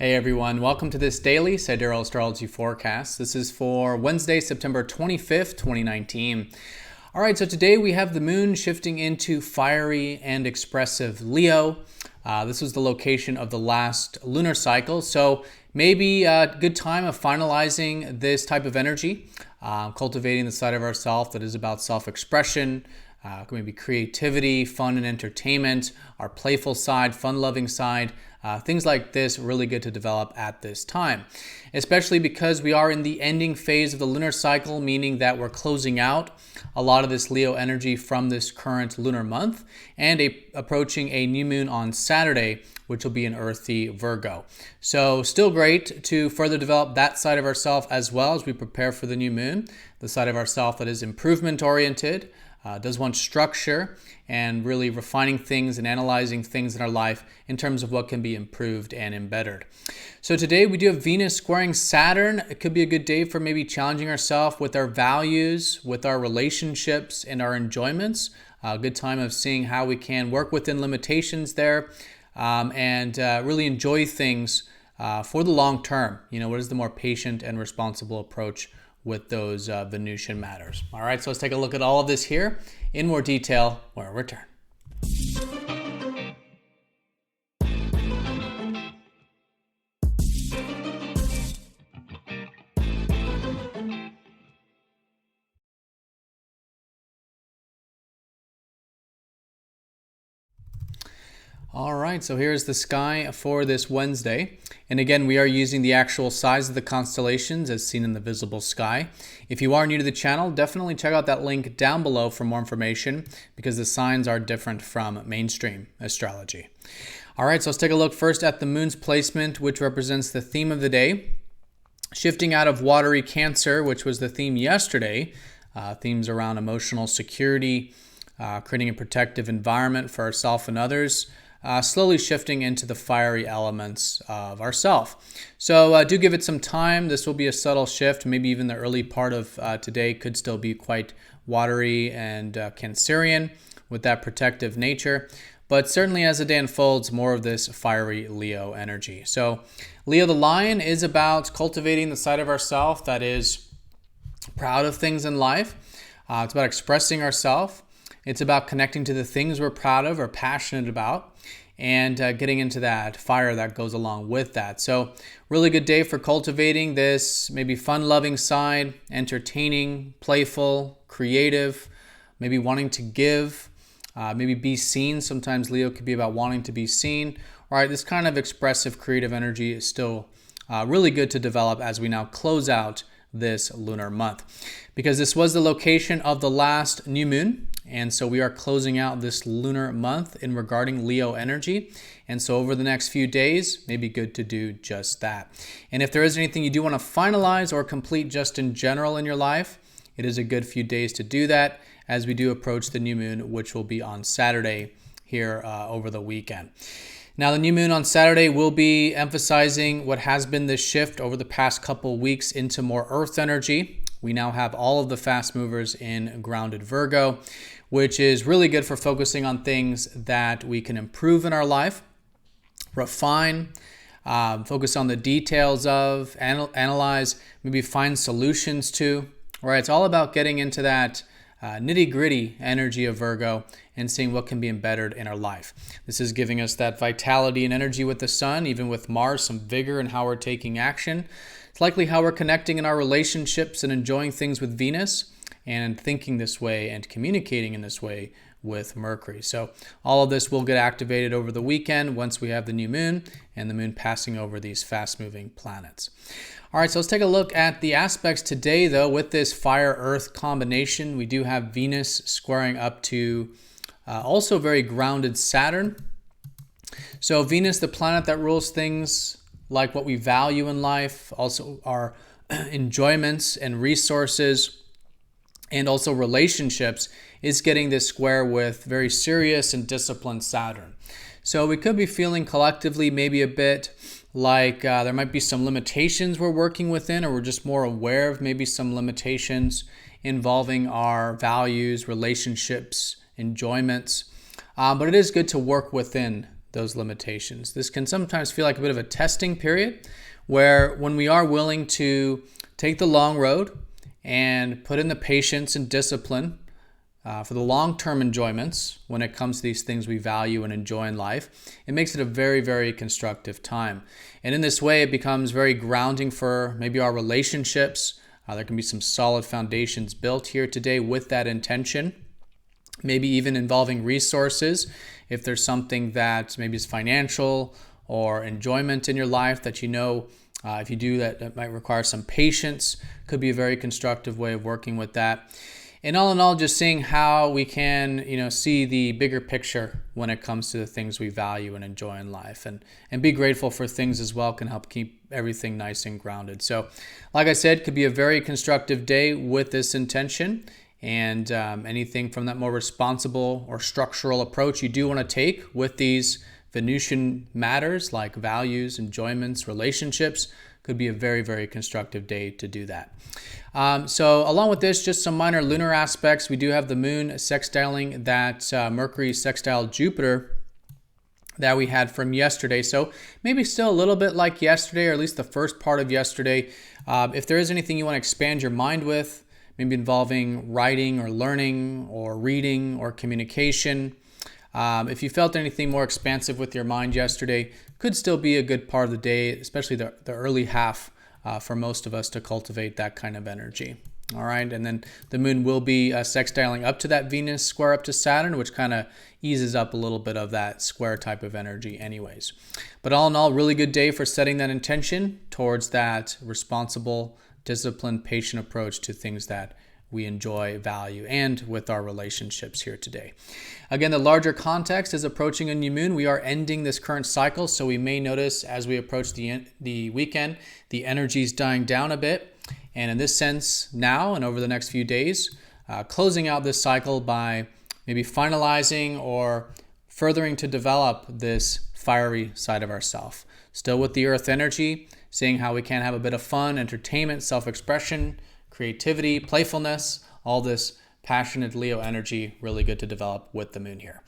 Hey everyone, welcome to this daily Sidereal Astrology forecast. This is for Wednesday, September 25th, 2019. All right, so today we have the moon shifting into fiery and expressive Leo. This was the location of the last lunar cycle, so maybe a good time of finalizing this type of energy, cultivating the side of ourself that is about self-expression, maybe creativity, fun and entertainment, our playful side, fun-loving side. Things like this really good to develop at this time, especially because we are in the ending phase of the lunar cycle, meaning that we're closing out a lot of this Leo energy from this current lunar month and approaching a new moon on Saturday, which will be an earthy Virgo. So still great to further develop that side of ourself as well as we prepare for the new moon, the side of ourself that is improvement oriented, does want structure and really refining things and analyzing things in our life in terms of what can be improved and embittered. So today we do have Venus squaring Saturn. It could be a good day for maybe challenging ourselves with our values, with our relationships and our enjoyments. A good time of seeing how we can work within limitations there and really enjoy things for the long term. You know, what is the more patient and responsible approach with those Venusian matters. All right, so let's take a look at all of this here in more detail when we return. All right, so here's the sky for this Wednesday. And again, we are using the actual size of the constellations as seen in the visible sky. If you are new to the channel, definitely check out that link down below for more information because the signs are different from mainstream astrology. All right, so let's take a look first at the moon's placement, which represents the theme of the day. Shifting out of watery Cancer, which was the theme yesterday, themes around emotional security, creating a protective environment for ourselves and others. Slowly shifting into the fiery elements of ourself. So do give it some time. This will be a subtle shift. Maybe even the early part of today could still be quite watery and Cancerian with that protective nature. But certainly as the day unfolds, more of this fiery Leo energy. So Leo the lion is about cultivating the side of ourself that is proud of things in life. It's about expressing ourselves. It's about connecting to the things we're proud of or passionate about and getting into that fire that goes along with that. So really good day for cultivating this maybe fun-loving side, entertaining, playful, creative, maybe wanting to give, maybe be seen. Sometimes Leo could be about wanting to be seen. All right, this kind of expressive, creative energy is still really good to develop as we now close out this lunar month because this was the location of the last new moon. And so we are closing out this lunar month in regarding Leo energy. And so over the next few days, maybe good to do just that. And if there is anything you do want to finalize or complete just in general in your life, it is a good few days to do that as we do approach the new moon, which will be on Saturday here over the weekend. Now, the new moon on Saturday will be emphasizing what has been this shift over the past couple weeks into more Earth energy. We now have all of the fast movers in grounded Virgo, which is really good for focusing on things that we can improve in our life, refine, focus on the details of, analyze, maybe find solutions to. Right? It's all about getting into that nitty-gritty energy of Virgo and seeing what can be embedded in our life. This is giving us that vitality and energy with the sun, even with Mars, some vigor in how we're taking action. It's likely how we're connecting in our relationships and enjoying things with Venus and thinking this way and communicating in this way with Mercury. So all of this will get activated over the weekend once we have the new moon and the moon passing over these fast-moving planets. All right, so let's take a look at the aspects today, though. With this fire-earth combination, we do have Venus squaring up to also very grounded Saturn. So Venus, the planet that rules things like what we value in life, also our enjoyments and resources, and also relationships, is getting this square with very serious and disciplined Saturn. So we could be feeling collectively maybe a bit like there might be some limitations we're working within, or we're just more aware of maybe some limitations involving our values, relationships, enjoyments. But it is good to work within those limitations. This can sometimes feel like a bit of a testing period where when we are willing to take the long road and put in the patience and discipline for the long-term enjoyments when it comes to these things we value and enjoy in life, it makes it a very, very constructive time. And in this way, it becomes very grounding for maybe our relationships. There can be some solid foundations built here today with that intention. Maybe even involving resources. If there's something that maybe is financial or enjoyment in your life that if you do that, that might require some patience, could be a very constructive way of working with that. And all in all, just seeing how we can, see the bigger picture when it comes to the things we value and enjoy in life, and be grateful for things as well can help keep everything nice and grounded. So, like I said, could be a very constructive day with this intention, and anything from that more responsible or structural approach you do want to take with these Venusian matters like values, enjoyments, relationships, could be a very, very constructive day to do that. So along with this, just some minor lunar aspects. We do have the moon sextiling that Mercury sextile Jupiter that we had from yesterday. So maybe still a little bit like yesterday, or at least the first part of yesterday. If there is anything you want to expand your mind with, maybe involving writing or learning or reading or communication. If you felt anything more expansive with your mind yesterday, could still be a good part of the day, especially the early half for most of us to cultivate that kind of energy. All right, and then the moon will be sextiling up to that Venus square up to Saturn, which kind of eases up a little bit of that square type of energy anyways. But all in all, really good day for setting that intention towards that responsible, disciplined, patient approach to things that we enjoy, value, and with our relationships here today. Again, the larger context is approaching a new moon. We are ending this current cycle, so we may notice as we approach the weekend, the energy's dying down a bit. And in this sense, now and over the next few days, closing out this cycle by maybe finalizing or furthering to develop this fiery side of ourself. Still with the earth energy, seeing how we can have a bit of fun, entertainment, self-expression, creativity, playfulness, all this passionate Leo energy, really good to develop with the moon here.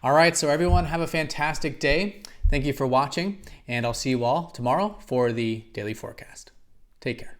All right, so everyone have a fantastic day. Thank you for watching, and I'll see you all tomorrow for the daily forecast. Take care.